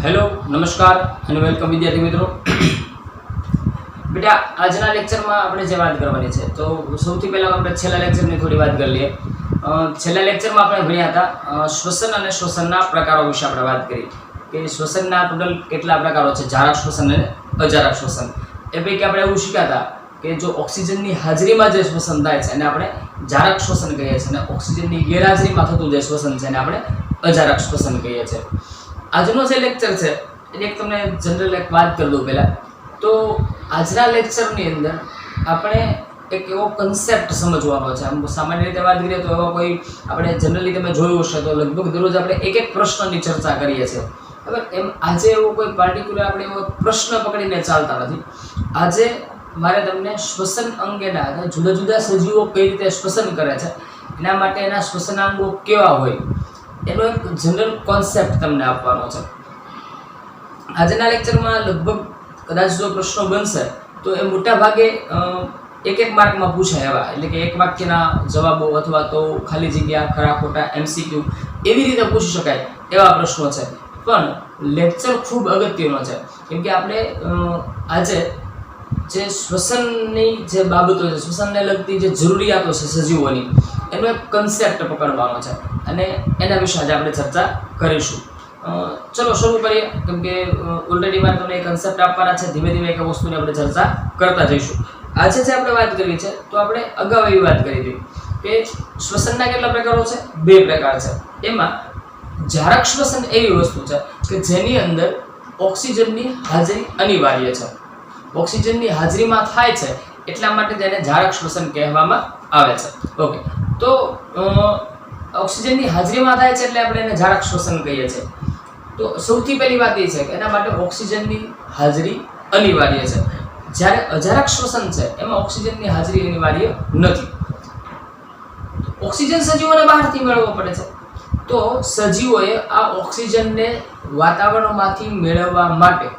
Hello नमस्कार અને welcome વિદ્યાર્થી મિત્રો। બેટા આજના લેક્ચરમાં આપણે જે વાત કરવાની છે તો સૌથી પહેલા આપણે છેલ્લા લેક્ચરની થોડી વાત કરી લઈએ। છેલ્લા લેક્ચરમાં આપણે ભણ્યા હતા શ્વસન અને શ્વસનના પ્રકારો વિશે આપણે વાત કરી કે શ્વસનના ટોટલ કેટલા પ્રકારો છે, જારક શ્વસન અને અજારક શ્વસન। એ પૈકી આપણે એવું શીખ્યા હતા કે જો ઓક્સિજનની હાજરીમાં જે શ્વસન થાય છે એને આપણે જારક શ્વસન કહીએ છીએ અને ઓક્સિજનની ગેરહાજરીમાં થતું જે શ્વસન છે એને આપણે અજારક શ્વસન કહીએ છીએ। આજનો જે લેક્ચર છે એટલે એક તમને જનરલ એક વાત કરી દઉં પહેલાં તો આજના લેક્ચરની અંદર આપણે એક એવો કન્સેપ્ટ સમજવાનો છે। આમ સામાન્ય રીતે વાત કરીએ તો એવા કોઈ આપણે જનરલી તમે જોયું હશે તો લગભગ દરરોજ આપણે એક એક પ્રશ્નની ચર્ચા કરીએ છીએ, બરાબર। એમ આજે એવો કોઈ પાર્ટિક્યુલર આપણે એવો પ્રશ્ન પકડીને ચાલતા નથી। આજે મારે તમને શ્વસન અંગેના જુદા જુદા સજીવો કઈ રીતે શ્વસન કરે છે, એના માટે એના શ્વસનાંગો કેવા હોય એનો એક જનરલ કોન્સેપ્ટ તમને આપવાનો છે। આજના લેક્ચરમાં લગભગ કદાચ જો પ્રશ્નો બનશે તો એ મોટા ભાગે એક એક માર્કમાં પૂછાય એવા, એટલે કે એક વાક્યના જવાબો અથવા તો ખાલી જગ્યા, ખરા ખોટા, MCQ એવી રીતે પૂછી શકાય એવા પ્રશ્નો છે। પણ લેક્ચર ખૂબ અગત્યનો છે કેમ કે આપણે આજે જે શ્વસનની જે બાબતો છે, શ્વસનને લગતી જે જરૂરિયાતો છે સજીવોની, એનો એક કન્સેપ્ટ પકડવાનો છે અને એના વિશે આજે આપણે ચર્ચા કરીશું। ચલો શરૂ કરીએ કેમ કે ઓલરેડી મારે તમને એક કન્સેપ્ટ આપવાના છે, ધીમે ધીમે એક વસ્તુની આપણે ચર્ચા કરતા જઈશું। આજે જે આપણે વાત કરવી છે તો આપણે અગાઉ એવી વાત કરી હતી કે શ્વસનના કેટલા પ્રકારો છે? 2 પ્રકાર છે। એમાં જારક શ્વસન એવી વસ્તુ છે કે જેની અંદર ઓક્સિજનની હાજરી અનિવાર્ય છે, ઓક્સિજનની હાજરીમાં થાય છે એટલા માટે તેને જારક શ્વસન કહેવામાં આવે છે। ઓકે, તો ઓક્સિજનની હાજરીમાં થાય છે એટલે આપણે એને જારક શ્વસન કહીએ છીએ। તો સૌથી પહેલી વાત એ છે કે એના માટે ઓક્સિજનની હાજરી અનિવાર્ય છે, જ્યારે અજારક શ્વસન છે એમાં ઓક્સિજનની હાજરી અનિવાર્ય નથી। ઓક્સિજન સજીવોને બહારથી મેળવવો પડે છે, તો સજીવોએ આ ઓક્સિજનને વાતાવરણમાંથી મેળવવા માટે,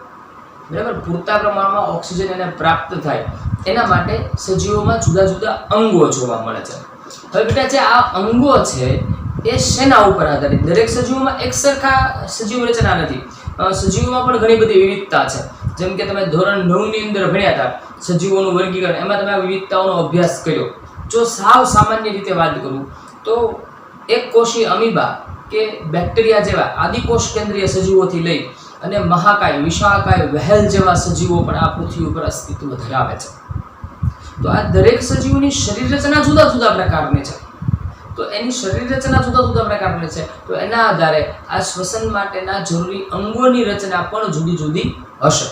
બરાબર, પૂરતા પ્રમાણમાં ઓક્સિજન એને પ્રાપ્ત થાય એના માટે સજીવોમાં જુદા જુદા અંગો જોવા મળે છે। હવે બેટા જે આ અંગો છે એ શેના ઉપર આધારિત? દરેક સજીવોમાં એક સરખા સજીવ રચના નથી, સજીવોમાં પણ ઘણી બધી વિવિધતા છે। જેમ કે તમે ધોરણ 9 ની અંદર ભણ્યા હતા સજીવોનું વર્ગીકરણ, એમાં તમે આ વિવિધતાઓનો અભ્યાસ કર્યો। જો સાવ સામાન્ય રીતે વાત કરું તો એક કોષી અમીબા કે બેક્ટેરિયા જેવા આદિકોષ કેન્દ્રીય સજીવોથી લઈ અને મહાકાય, વિશાળકાય, વહેલ જેવા સજીવો પણ આ પૃથ્વી ઉપર અસ્તિત્વ ધરાવે છે। તો આ દરેક સજીવોની શરીર રચના જુદા જુદા પ્રકારની છે, તો એની શરીર રચના જુદા જુદા પ્રકારની છે, તો એના આધારે આ શ્વસન માટેના જરૂરી અંગોની રચના પણ જુદી જુદી હશે।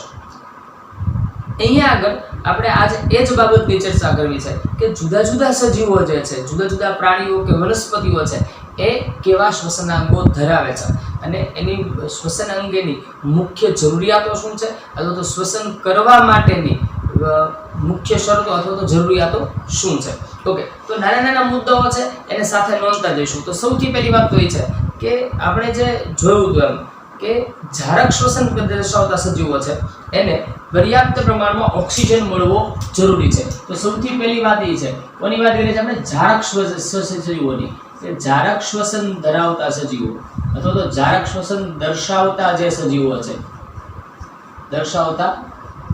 અહીંયા આગળ આપણે આજે એ જ બાબતની ચર્ચા કરવી છે કે જુદા જુદા સજીવો જે છે, જુદા જુદા પ્રાણીઓ કે વનસ્પતિઓ છે એ કેવા શ્વસનાંગો ધરાવે છે અને એની શ્વસન અંગેની મુખ્ય જરૂરિયાતો શું છે અથવા તો શ્વસન કરવા માટેની મુખ્ય શરતો અથવા તો જરૂરિયાતો શું છે। ઓકે, તો નાના નાના મુદ્દાઓ છે એને સાથે નોંધતા જઈશું। તો સૌથી પહેલી વાત તો એ છે કે આપણે જે જોયું હતું એમ કે જારક શ્વસન દર્શાવતા સજીવો છે એને પર્યાપ્ત પ્રમાણમાં ઓક્સિજન મળવો જરૂરી છે। તો સૌથી પહેલી વાત એ છે, કોની વાત કરીએ છીએ આપણે? જારક શ્વસન સજીવોની, કે જારક શ્વસન ધરાવતા સજીવો અથવા તો જારક શ્વસન દર્શાવતા જે સજીવો છે, દર્શાવતા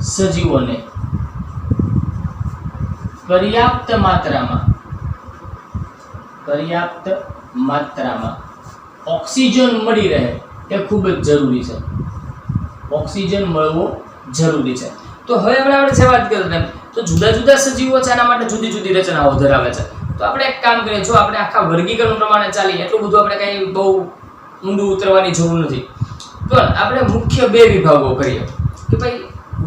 સજીવોને પર્યાપ્ત માત્રામાં ઓક્સિજન મળી રહે એ ખૂબ જ જરૂરી છે, ઓક્સિજન મળવો જરૂરી છે। તો હવે આપણે જે વાત કરીએ તો જુદા જુદા સજીવો છે એના માટે જુદી જુદી રચનાઓ ધરાવે છે। તો આપણે એક કામ કરીએ, જો આપણે આખા વર્ગીકરણ પ્રમાણે ચાલીએ એટલું બધું આપણે કંઈ બહુ ઊંડું ઉતરવાની જરૂર નથી, પણ આપણે મુખ્ય 2 વિભાગો કરીએ કે ભાઈ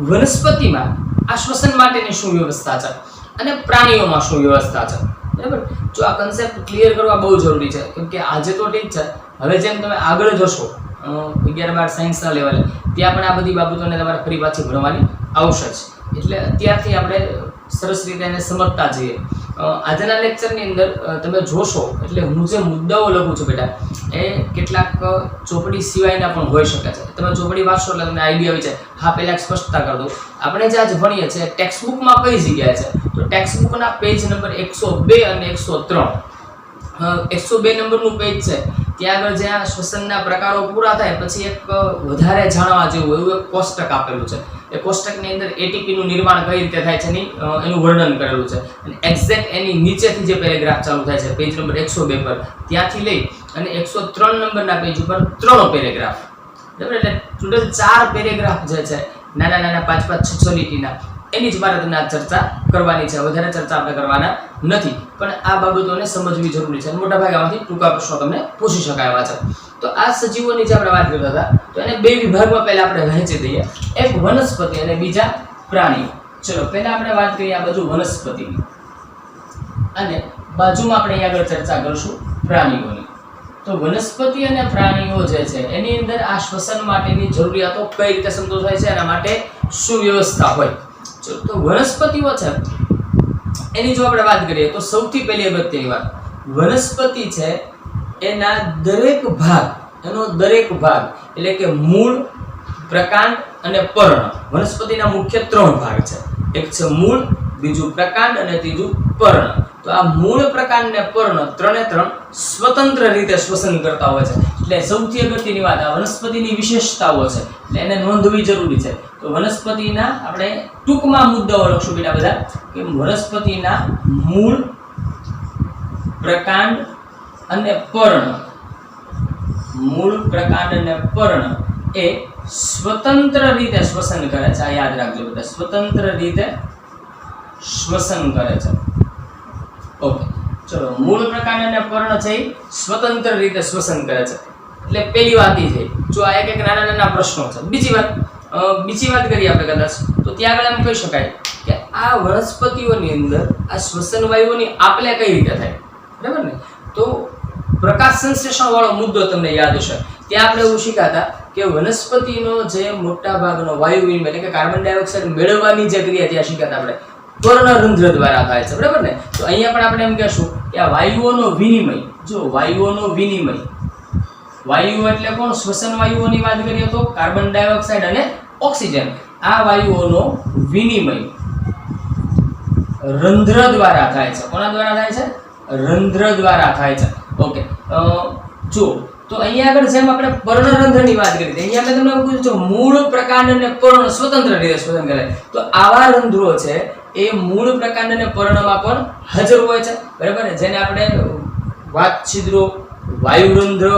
વનસ્પતિમાં આ શ્વસન માટેની શું વ્યવસ્થા છે અને પ્રાણીઓમાં શું વ્યવસ્થા છે, બરાબર। જો આ કન્સેપ્ટ ક્લિયર કરવા બહુ જરૂરી છે કેમ કે આજે તો ઠીક છે, હવે જેમ તમે આગળ જશો 11-12 સાયન્સના લેવલે ત્યાં પણ આ બધી બાબતોને તમારે ફરી પાછી ભણવાની આવશે જ, એટલે અત્યારથી આપણે સરસ રીતે એને સમજતા જઈએ। આજના લેક્ચરની અંદર તમે જોશો એટલે હું જે મુદ્દાઓ લખું છું બેટા એ કેટલાક ચોપડી સિવાયના પણ હોઈ શકે છે। તમે ચોપડી વાંચશો એટલે તમને આઈડિયા આવી જાય। હા, પહેલાં એક સ્પષ્ટતા કરી દઉં, આપણે જે આજ ભણીએ છીએ ટેક્સ્ટ બુકમાં કઈ જગ્યાએ છે તો ટેક્સ્ટ બુકના પેજ નંબર 102 અને 103, 102 નંબરનું પેજ છે ત્યાં આગળ જ્યાં શ્વસનના પ્રકારો પૂરા થાય પછી એક વધારે જાણવા જેવું એવું એક કોષ્ટક આપેલું છે. એ કોષ્ટકની અંદર એટીપી નું નિર્માણ કઈ રીતે થાય છે એનું વર્ણન કરેલું છે. અને એક્ઝેક્ટ એની નીચેથી જે પેરેગ્રાફ ચાલુ થાય છે પેજ નંબર 102 પર ત્યાંથી લઈ અને 103 નંબરના પેજ ઉપર 3 પેરેગ્રાફ, બરાબર. એટલે ટોટલ 4 પેરેગ્રાફ જે છે નાના નાના 5-5, 6-6 લીટીના, એની જ મારે તમને ચર્ચા કરવાની છે. વધારે ચર્ચા આપણે કરવાના નથી, પણ આ બાબતોને સમજવી જરૂરી છે. મોટા ભાગે આમાંથી ટૂંકા પ્રશ્નો તમને પૂછી શકાય એવા છે. તો આ સજીવોની જે આપણે વાત કરતા હતા તો એને 2 વિભાગમાં પહેલા આપણે વહેંચી દઈએ, એક વનસ્પતિ અને બીજા પ્રાણીઓ. ચલો પહેલા આપણે વાત કરીએ આ બાજુ વનસ્પતિની અને બાજુમાં આપણે અહીં આગળ ચર્ચા કરીશું પ્રાણીઓની. તો વનસ્પતિ અને પ્રાણીઓ જે છે એની અંદર આ શ્વસન માટેની જરૂરિયાતો કઈ રીતે સંતોષાય છે, એના માટે શું વ્યવસ્થા હોય. તો વનસ્પતિઓ છે એની જો આપણે વાત કરીએ તો સૌથી પહેલી અગત્યની વાત, વનસ્પતિ છે એના દરેક ભાગ એટલે કે મૂળ, પ્રકાંડ અને પર્ણ. વનસ્પતિના મુખ્ય 3 ભાગ છે, એક છે મૂળ, બીજું પ્રકાંડ અને ત્રીજું પર્ણ. તો આ મૂળ, પ્રકાંડ અને પર્ણ ત્રણે સ્વતંત્ર રીતે શ્વસન કરતા હોય છે. એટલે સૌથી અગત્યની વાત આ વનસ્પતિની વિશેષતાઓ છે, એટલે એને નોંધવી જરૂરી છે. તો વનસ્પતિના આપણે ટૂંકમાં મુદ્દાઓ લખશું બેટા બધા, કે વનસ્પતિના મૂળ, પ્રકાંડ અને પર્ણ, મૂળ, પ્રકાંડ અને પર્ણ એ સ્વતંત્ર રીતે શ્વસન કરે છે. આ યાદ રાખજો બધા, સ્વતંત્ર રીતે શ્વસન કરે છે. ઓકે, ચલો મૂળ, પ્રકાંડ અને પર્ણ છે એ સ્વતંત્ર રીતે શ્વસન કરે છે. એટલે પહેલી વાત એ થઈ. જો આ એક નાના નાના પ્રશ્નો છે. બીજી વાત કરીએ આપણે કદાચ તો ત્યાં આગળ એમ કહી શકાય કે આ વનસ્પતિઓની અંદર આ શ્વસન વાયુઓની આપલે કઈ રીતે થાય, બરાબર ને. તો પ્રકાશ સંશ્લેષણ વાળો મુદ્દો તમને યાદ હશે. ત્યાં આપણે એવું શીખ્યા કે વનસ્પતિનો જે મોટા ભાગનો વાયુ વિનિમય એટલે કે કાર્બન ડાયોક્સાઇડ મેળવવાની જે ક્રિયા ત્યાં શીખ્યા આપણે પર્ણરંધ્ર દ્વારા થાય છે, બરાબર ને. તો અહીંયા પણ આપણે એમ કહેશું કે આ વાયુઓનો વિનિમય, જો વાયુઓનો વિનિમય, વાયુ એટલે કોણ, શ્વસન વાયુઓની વાત કરીએ તો કાર્બન ડાયોક્સાઇડ અને ઓક્સિજન, આ વાયુઓનો વિનિમય રંધ્ર દ્વારા થાય છે. કોના દ્વારા થાય છે? રંધ્ર દ્વારા થાય છે. ઓકે, જો તો અહીંયા આગળ જેમ આપણે પર્ણરંધ્રની વાત કરી હતી, અહીંયા મેં તમને પૂછ્યું છે મૂળ, પ્રકાંડ અને પર્ણ સ્વતંત્ર રીતે શ્વસન કરે. તો આવા રંધ્રો છે એ મૂળ, પ્રકાંડ અને પર્ણમાં પણ હાજર હોય છે, બરાબર ને. જેને આપણે વાત છિદ્રો, વાયુરંધ્ર,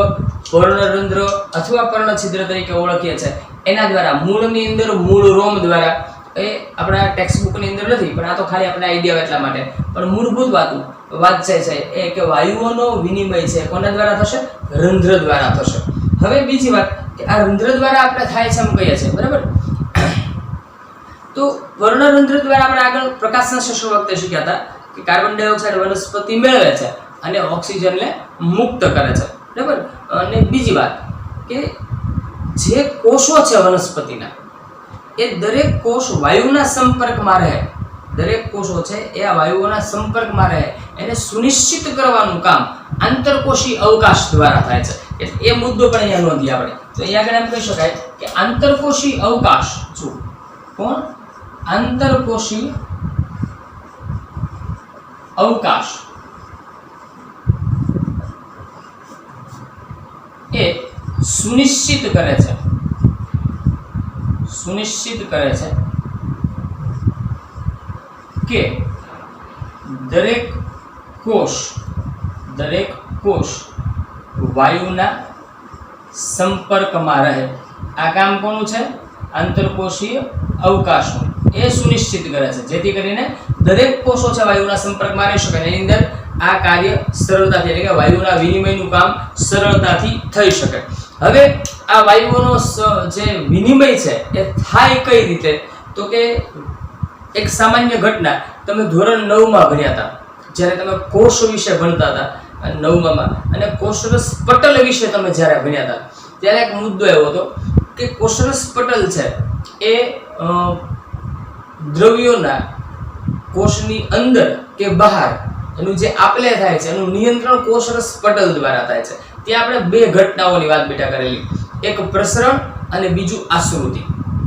પર્ણરંધ્ર અથવા પર્ણછિદ્ર તરીકે ઓળખીએ છીએ. એના દ્વારા મૂળની અંદર મૂળ રોમ દ્વારા, એ આપણા ટેક્સ્ટ બુકની અંદર નથી પણ આ તો ખાલી આપણે આઈડિયા હોય એટલા માટે, પણ મૂળભૂત વાત છે એ કે વાયુઓનો વિનિમય છે કોના દ્વારા થશે? રંધ્ર દ્વારા થશે. હવે બીજી વાત કે આ રંધ્ર દ્વારા આપણે થાય છે એમ કહીએ છીએ, બરાબર. તો પર્ણરંધ્ર દ્વારા આપણે આગળ પ્રકાશ સંશ્લેષણ વખતે શીખ્યા હતા કે કાર્બન ડાયોક્સાઇડ વનસ્પતિ મેળવે છે અને ઓક્સિજનને મુક્ત કરે છે, બરાબર. અને બીજી વાત કે જે કોષો છે વનસ્પતિના એ દરેક કોષ વાયુના સંપર્કમાં રહે, દરેક કોષો છે એ આ વાયુઓના સંપર્કમાં રહે એને સુનિશ્ચિત કરવાનું કામ આંતરકોષી અવકાશ દ્વારા થાય છે. એટલે એ મુદ્દો પણ અહીંયા નોંધીએ આપણે. તો અહીંયા આગળ એમ કહી શકાય કે આંતરકોષી અવકાશ, જો કોણ? આંતરકોષી અવકાશ એ સુનિશ્ચિત કરે છે કે દરેક કોષ વાયુના સંપર્કમાં રહે. આ કામ કોનું છે? આંતરકોષીય અવકાશનું. એ સુનિશ્ચિત કરે છે જેથી કરીને દરેક કોષો છે વાયુના સંપર્કમાં રહી શકે. એની અંદર આ કાર્ય સરળતાથી એટલે કે વાયુના વિનિમયનું કામ સરળતાથી થઈ શકે. હવે આ વાયુઓનો જે વિનિમય છે એ થાય કઈ રીતે? તો કે એક સામાન્ય ઘટના તમે ધોરણ 9માં ભણ્યા હતા જ્યારે તમે કોષ વિશે ભણતા હતા 9માં, અને કોષરસ પટલ વિશે તમે જ્યારે ભણ્યા હતા ત્યારે એક મુદ્દો એવો હતો કે કોષરસ પટલ છે એ દ્રવ્યોના કોષની અંદર કે બહાર એનું જે આપલે થાય છે એનું નિયંત્રણ કોષરસ પટલ દ્વારા થાય છે. ત્યાં આપણે 2 ઘટનાઓની વાત બેટા કરેલી, એક પ્રસરણ અને બીજું આશ્રુતિ,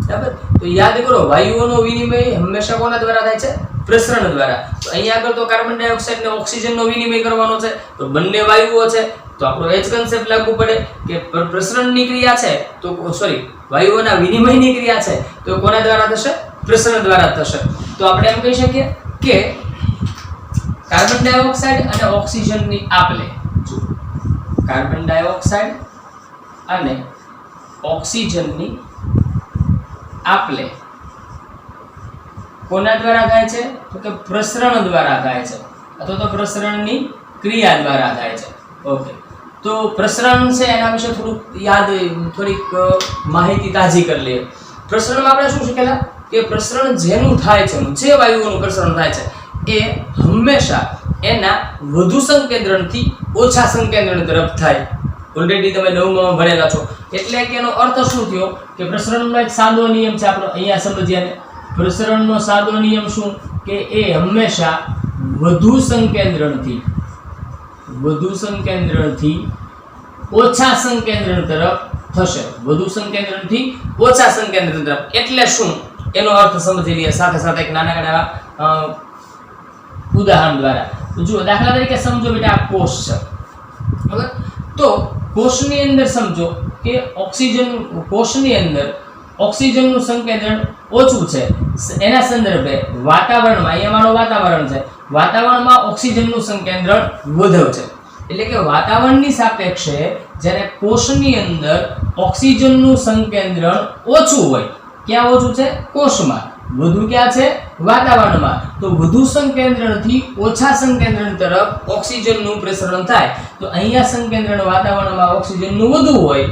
બરાબર. તો યાદ કરો વાયુઓનો વિનિમય હંમેશા કોના દ્વારા થાય છે? પ્રસરણ દ્વારા. તો અહીંયા આગળ તો કાર્બન ડાયોક્સાઇડ અને ઓક્સિજનનો વિનિમય કરવાનો છે, તો બંને વાયુઓ છે તો આપણો એ જ કન્સેપ્ટ લાગુ પડે કે પ્રસરણની ક્રિયા છે તો વાયુઓના વિનિમયની ક્રિયા છે તો કોના દ્વારા થશે? પ્રસરણ દ્વારા થશે. તો આપણે એમ કહી શકીએ કે કાર્બન ડાયોક્સાઇડ અને ઓક્સિજનની આપ-લે, કાર્બન ડાયોક્સાઇડ અને ઓક્સિજનની આપ-લે કોના દ્વારા થાય છે? તો કે પ્રસરણ દ્વારા થાય છે અથવા તો પ્રસરણની ક્રિયા દ્વારા થાય છે. ઓકે, તો પ્રસરણ છે એના વિશે થોડીક માહિતી તાજી કરી લઈએ. પ્રસરણમાં આપણે શું શીખેલા કે પ્રસરણ જેનું થાય છે, જે વાયુઓનું પ્રસરણ થાય છે એ હંમેશા એના વધુ સંકેન્દ્રણથી ઓછા સંકેન્દ્રણ તરફ થાય. ઓલરેડી તમે 9માં ભણેલા છો. એટલે કે એનો અર્થ શું થયો કે પ્રસરણનો એક સાદો નિયમ છે, આપણે અહીંયા સમજીએ. પ્રસરણનો સાદો નિયમ શું કે એ હંમેશા વધુ સંકેન્દ્રણથી ઓછા સંકેન્દ્રણ તરફ થશે. વધુ સંકેન્દ્રણથી ઓછા સંકેન્દ્રણ તરફ એટલે શું એનો અર્થ સમજી લઈએ સાથે સાથે એક નાનકડા ઉદાહરણ દ્વારા. જુઓ, દાખલા તરીકે સમજો બેટા આ કોષ છે, બરાબર? તો કોષની અંદર સમજો કે કોષની અંદર ઓક્સિજનનું સંકેન્દ્રણ ઓછું છે. એના સંદર્ભે વાતાવરણમાં, અહીંયા મારું વાતાવરણ છે, વાતાવરણમાં ઓક્સિજનનું સંકેન્દ્રણ વધુ છે. એટલે કે વાતાવરણની સાપેક્ષે જ્યારે કોષની અંદર ઓક્સિજનનું સંકેન્દ્રણ ઓછું હોય, ક્યાં ઓછું છે? કોષમાં. વધુ ક્યાં છે? વાતાવરણમાં. તો વધુ સંકેન્દ્રણથી ઓછા સંકેન્દ્રણ તરફ ઓક્સિજનનું પ્રસરણ થાય. તો અહીંયા સંકેન્દ્રણ વાતાવરણમાં ઓક્સિજનનું વધુ હોય,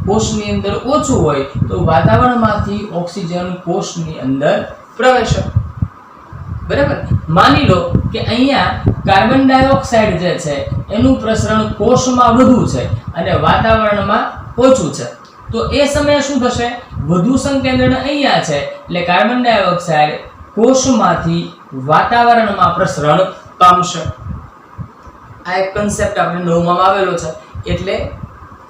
કોષની અંદર ઓછું હોય, તો વાતાવરણમાંથી ઓક્સિજન કોષની અંદર પ્રવેશે. બરાબર? માની લો કે અહીંયા કાર્બન ડાયોક્સાઇડ જે છે એનું પ્રસરણ કોષમાં વધુ છે અને વાતાવરણમાં ઓછું છે. તો એ સમયે શું થશે? વધુ સંકેન્દ્રણ અહીંયા છે એટલે કાર્બન ડાયોક્સાઇડ કોષમાંથી વાતાવરણમાં પ્રસરણ પામશે. આ એક કન્સેપ્ટ આપણે 9માં આવેલો છે. એટલે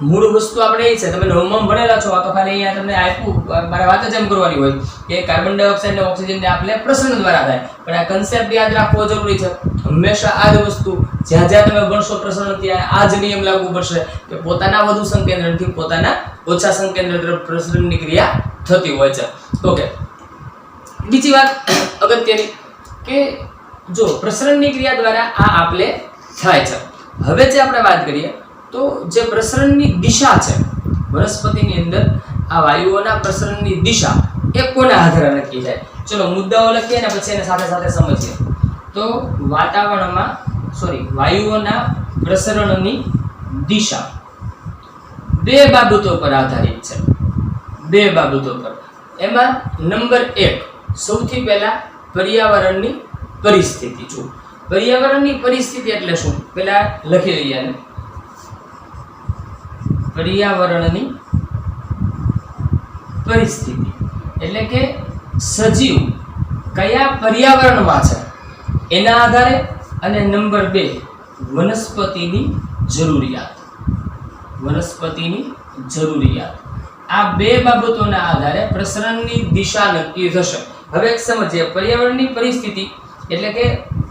મૂળ વસ્તુ આપણે એ છે, તમે 9માં ભણેલા છો, આ તો ખાલી અહીંયા તમને આપ્યું, મારે વાત જ એમ કરવાની હોય કે કાર્બન ડાયોક્સાઇડ અને ઓક્સિજનને આપણે પ્રસરણ દ્વારા થાય. પણ આ કન્સેપ્ટ યાદ રાખવો જરૂરી છે. હંમેશા આ જ વસ્તુ જ્યાં જ્યાં તમે ભણશો પ્રસરણ, ત્યાં આ જ નિયમ લાગુ પડશે કે પોતાના વધુ સંકેન્દ્રણથી પોતાના ઓછા સંકેન્દ્ર તરફ પ્રસરણની ક્રિયા થતી હોય છે. ઓકે, બીજી વાત અગત્યની કે જો પ્રસરણની ક્રિયા દ્વારા આ આપ-લે થાય છે. હવે જે આપણે વાત કરીએ તો જે પ્રસરણની દિશા છે વનસ્પતિની અંદર, આ વાયુઓના પ્રસરણની દિશા એ કોના આધારે નક્કી થાય? ચલો મુદ્દાઓ લખીએ ને પછી એને સાથે સાથે સમજીએ. તો વાયુઓના પ્રસરણની દિશા બે બાબતો પર આધારિત છે. બે બાબતો પર. એમાં નંબર 1, સૌથી પહેલા પર્યાવરણની પરિસ્થિતિ. જો પર્યાવરણની પરિસ્થિતિ એટલે શું પહેલા લખી લઈએ. પર્યાવરણની પરિસ્થિતિ એટલે કે સજીવ કયા પર્યાવરણમાં છે એના આધારે. અને નંબર 2, વનસ્પતિની જરૂરિયાત. આ બે બાબતોના આધારે પ્રસરણની દિશા નક્કી થશે. હવે એક સમજીએ. પર્યાવરણની પરિસ્થિતિ એટલે કે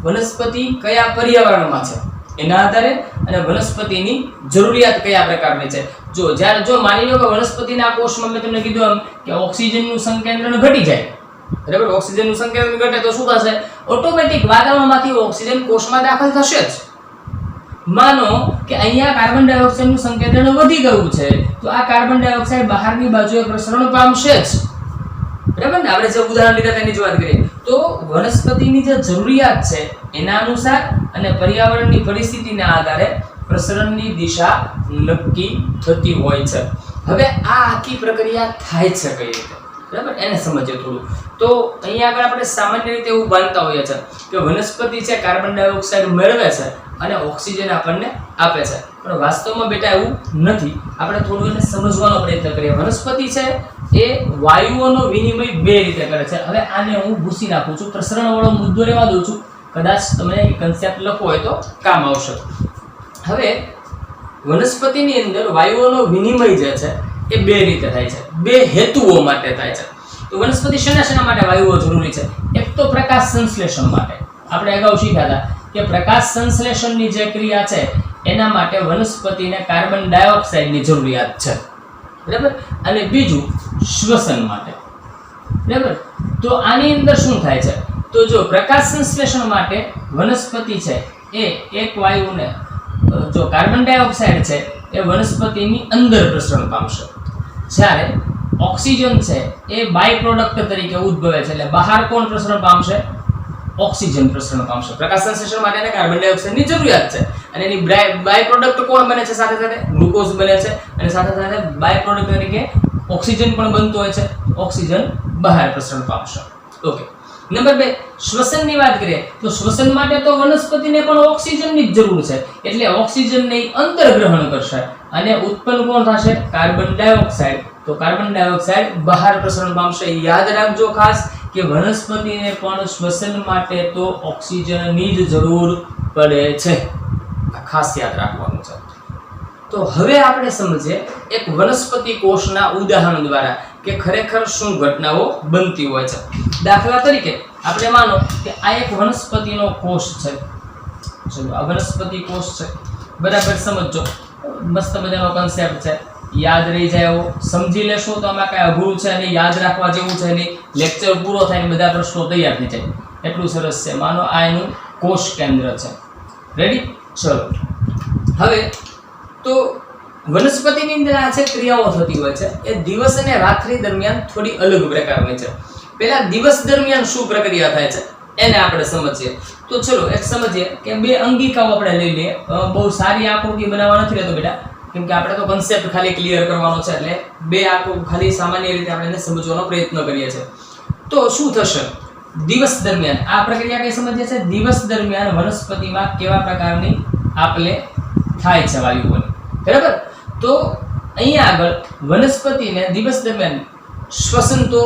વનસ્પતિ કયા પર્યાવરણમાં છે એના આધારે, અને વનસ્પતિની જરૂરિયાત કયા પ્રકારની છે. જો માની લો કે વનસ્પતિના કોષમાં મેં તમને કીધું એમ કે ઓક્સિજનનું સંકેન્દ્રણ ઘટી જાય, બરાબર? ઓક્સિજનનું સંકેન્દ્રણ ઘટે તો શું થશે? ઓટોમેટિક વાતાવરણમાંથી ઓક્સિજન કોષમાં દાખલ થશે જ. માનો કે અહીંયા કાર્બન ડાયોક્સાઇડનું સંકેન્દ્રણ વધી ગયું છે તો આ કાર્બન ડાયોક્સાઇડ બહારની બાજુએ પ્રસરણ પામશે જ, બરાબર ને? આપણે જે ઉદાહરણ લીધા તેની જ વાત કરીએ તો વનસ્પતિની જે જરૂરિયાત છે એના અનુસાર અને પર્યાવરણની પરિસ્થિતિના આધારે પ્રસરણની દિશા નક્કી થતી હોય છે. હવે આ આખી પ્રક્રિયા થાય છે કઈ રીતે, બરાબર? એને સમજીએ થોડું. તો અહીંયા આગળ આપણે સામાન્ય રીતે એવું માનતા હોઈએ છીએ કે વનસ્પતિ છે કાર્બન ડાયોક્સાઇડ મેળવે છે અને ઓક્સિજન આપણને આપે છે, પણ વાસ્તવમાં બેટા એવું નથી. આપણે થોડું એને સમજવાનો પ્રયત્ન કરીએ. વનસ્પતિ છે એ વાયુઓનો વિનિમય બે રીતે કરે છે. હવે આને હું ભૂસી નાખું છું, પ્રસરણ વાળો મુદ્દો રહેવા દઉં છું, કદાચ તમે કન્સેપ્ટ લખો હોય તો કામ આવશે. હવે વનસ્પતિની અંદર વાયુઓનો વિનિમય જે છે એ બે રીતે થાય છે, બે હેતુઓ માટે થાય છે. તો વનસ્પતિ શેના માટે વાયુઓ જરૂરી છે? એક તો પ્રકાશ સંશ્લેષણ માટે. આપણે અગાઉ શીખ્યા હતા કે પ્રકાશ સંશ્લેષણની જે ક્રિયા છે એના માટે વનસ્પતિને કાર્બન ડાયોક્સાઇડની જરૂરિયાત છે, બરાબર. અને બીજું શ્વસન માટે, બરાબર. તો આની અંદર શું થાય છે, તો જો પ્રકાશ સંશ્લેષણ માટે વનસ્પતિ છે એ એક વાયુને, જો કાર્બન ડાયોક્સાઇડ છે એ વનસ્પતિની અંદર પ્રસરણ પામશે, જ્યારે ઓક્સિજન છે એ બાય પ્રોડક્ટ તરીકે ઉદ્ભવે છે, એટલે બહાર કોણ પ્રસરણ પામશે, ઓક્સિજન પ્રસરણ પામશે. પ્રકાશ સંશ્લેષણ માટે એને કાર્બન ડાયોક્સાઇડની જરૂરિયાત છે, અને એની બાય પ્રોડક્ટ કોણ બને છે, સાથે સાથે ગ્લુકોઝ બને છે, અને સાથે સાથે બાય પ્રોડક્ટ તરીકે ઓક્સિજન પણ બનતો હોય છે. ઓક્સિજન બહાર પ્રસરણ પામશે. ઓકે. નંબર 2, શ્વસનની વાત કરીએ તો શ્વસન માટે તો વનસ્પતિને પણ ઓક્સિજનની જ જરૂર છે, એટલે ઓક્સિજનને અંદર ગ્રહણ કરશે અને ઉત્પન્ન કોણ થશે, કાર્બન ડાયોક્સાઇડ. તો કાર્બન ડાયોક્સાઇડ બહાર પ્રસરણ પામશે. યાદ રાખજો ખાસ કે વનસ્પતિને પણ શ્વસન માટે તો ઓક્સિજનની જ જરૂર પડે છે, ખાસ યાદ રાખવાનું છે. તો હવે આપણે સમજીએ એક વનસ્પતિ કોષના ઉદાહરણ દ્વારા કે ખરેખર શું ઘટનાઓ બનતી હોય છે. દાખલા તરીકે આપણે માનો કે આ એક વનસ્પતિનો કોષ છે, ચલો આ વનસ્પતિ કોષ છે, બરાબર. સમજો, મસ્ત મજાનો કન્સેપ્ટ છે, યાદ રહી જાય એવો સમજી લેશો તો આમાં કાંઈ અઘરું છે નહીં, યાદ રાખવા જેવું છે નહીં. લેક્ચર પૂરો થાય ને બધા પ્રશ્નો તૈયાર થઈ જાય, એટલું સરસ છે. માનો આ એનું કોષ કેન્દ્ર છે. રેડી? ચલો હવે તો વનસ્પતિની અંદર આ જે ક્રિયાઓ થતી હોય છે એ દિવસ અને રાત્રિ દરમિયાન થોડી અલગ પ્રકારની છે. પહેલા દિવસ દરમિયાન શું પ્રક્રિયા થાય છે એને આપણે સમજીએ. તો ચલો એક સમજીએ કે 2 અંગિકાઓ આપણે લઈ લઈએ. બહુ સારી આકૃતિ બનાવવા નથી રહેતો બેટા, કેમ કે આપણે તો કન્સેપ્ટ ખાલી ક્લિયર કરવાનો છે, એટલે 2 આકૃતિ ખાલી સામાન્ય રીતે આપણે એને સમજવાનો પ્રયત્ન કરીએ છીએ. તો શું થશે દિવસ દરમિયાન, આ પ્રક્રિયા કઈ સમજીએ છે, દિવસ દરમિયાન વનસ્પતિમાં કેવા પ્રકારની આપલે થાય છે વાયુઓની, બરાબર. તો અહીંયા આગળ વનસ્પતિને દિવસ દરમિયાન શ્વસન તો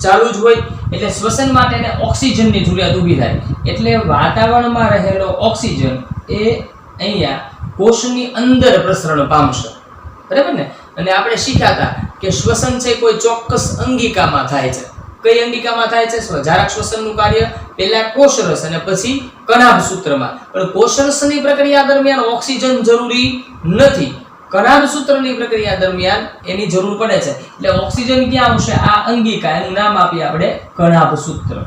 ચાલુ જ હોય, એટલે શ્વસન માટેને ઓક્સિજનની જરૂરિયાત ઊભી થાય, એટલે વાતાવરણમાં રહેલો ઓક્સિજન એ અહીંયા કોષની અંદર પ્રસરણ પામશે, બરાબર ને. અને આપણે શીખ્યા હતા કે શ્વસન છે કોઈ ચોક્કસ અંગિકામાં થાય છે. કઈ અંગિકામાં થાય છે? સ્વજારક શ્વસનનું કાર્ય પહેલા કોષરસ અને પછી કણાભ સૂત્રમાં. પણ કોષરસની પ્રક્રિયા દરમિયાન ઓક્સિજન જરૂરી નથી, કણાભ સૂત્રની પ્રક્રિયા દરમિયાન એની જરૂર પડે છે. એટલે ઓક્સિજન ક્યાં આવશે? આ અંગિકા, એનું નામ આપીએ આપણે કણાભ સૂત્ર.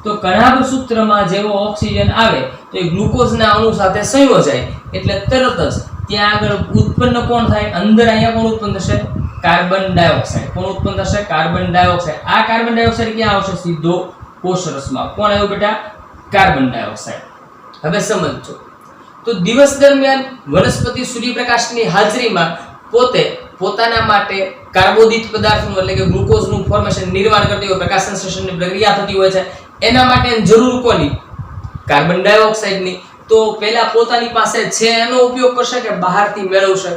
તો કણાભ સૂત્રમાં જેવો ઓક્સિજન આવે તો એ ગ્લુકોઝના અણુ સાથે સંયોજાય, એટલે તરત જ ત્યાં આગળ ઉત્પન્ન કોણ થાય? અંદર અહીંયા કોણ ઉત્પન્ન થશે? Carbon dioxide. કોણ ઉત્પન્ન થશે? Carbon dioxide. આ કાર્બન ડાયોક્સાઇડ ક્યાં આવશે? સીધો કોષરસમાં. કોણ આવ્યું બેટા? Carbon dioxide. હવે સમજો, તો દિવસ દરમિયાન વનસ્પતિ સૂર્યપ્રકાશની હાજરીમાં પોતાના માટે કાર્બોદિત પદાર્થનું એટલે કે ગ્લુકોઝનું ફોર્મેશન નિર્માણ કરતી હોય, પ્રકાશ સંશ્લેષણની પ્રક્રિયા થતી હોય છે. એના માટે જરૂર કોની? કાર્બન ડાયોક્સાઇડની. તો પહેલા પોતાની પાસે છે એનો ઉપયોગ કરશે કે બહારથી મેળવશે?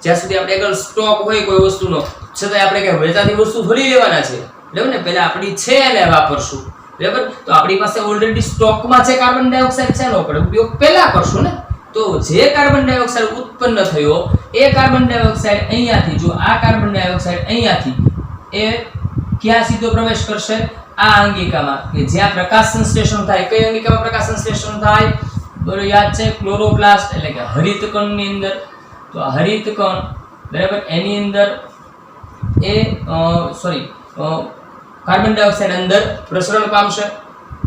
જ્યાં સુધી આપણે આગળ સ્ટોક હોય કોઈ વસ્તુનો, છતાં આપણે કે વેચાતી વસ્તુ થોડી લેવાના છે, બરાબર ને. પહેલા આપણી છે એને વાપરશું, બરાબર. તો આપણી પાસે ઓલરેડી સ્ટોકમાં છે કાર્બન ડાયોક્સાઇડ છે, એનો આપણે ઉપયોગ પહેલા કરશું ને. તો જે કાર્બન ડાયોક્સાઇડ ઉત્પન્ન થયો એ કાર્બન ડાયોક્સાઇડ અહીંયાથી, જો આ કાર્બન ડાયોક્સાઇડ અહીંયાથી એ ક્યાં સીધો પ્રવેશ કરશે? આ અંગિકામાં, કે જ્યાં પ્રકાશ સંશ્લેષણ થાય. કઈ અંગિકામાં પ્રકાશ સંશ્લેષણ થાય? બરોબર, યાદ છે, ક્લોરોપ્લાસ્ટ એટલે કે હરિતકણની અંદર. તો આ હરિતકણ, બરાબર, એની અંદર એ કાર્બન ડાયોક્સાઇડ અંદર પ્રસરણ પામશે.